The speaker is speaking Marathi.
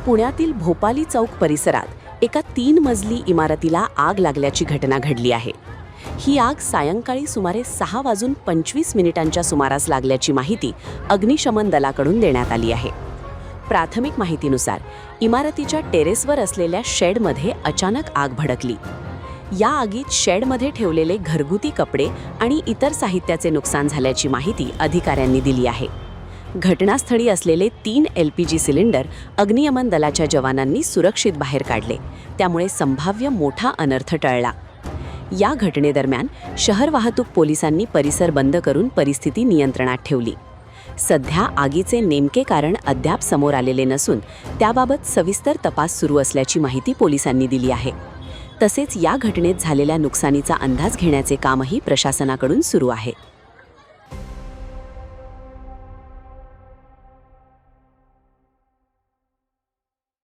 पुण्यातील भोपाली चौक परिसरात एका 3 मजली इमारतीला आग लागल्याची घटना घडली आहे. ही आग सायंकाळी सुमारे 6:25 सुमारास लागल्याची माहिती अग्निशमन दलाकडून देण्यात आली आहे. प्राथमिक माहितीनुसार इमारतीच्या टेरेसवर असलेल्या शेडमध्ये अचानक आग भडकली. या आगीत शेडमध्ये ठेवलेले घरगुती कपडे आणि इतर साहित्याचे नुकसान झाल्याची माहिती अधिकाऱ्यांनी दिली आहे. घटनास्थळी असलेले 3 LPG सिलेंडर अग्निशमन दलाच्या जवानांनी सुरक्षित बाहेर काढले, त्यामुळे संभाव्य मोठा अनर्थ टळला. या घटनेदरम्यान शहर वाहतूक पोलिसांनी परिसर बंद करून परिस्थिती नियंत्रणात ठेवली. सध्या आगीचे नेमके कारण अद्याप समोर आलेले नसून त्याबाबत सविस्तर तपास सुरू असल्याची माहिती पोलिसांनी दिली आहे. तसेच या घटनेत झालेल्या नुकसानीचा अंदाज घेण्याचे कामही प्रशासनाकडून सुरू आहे.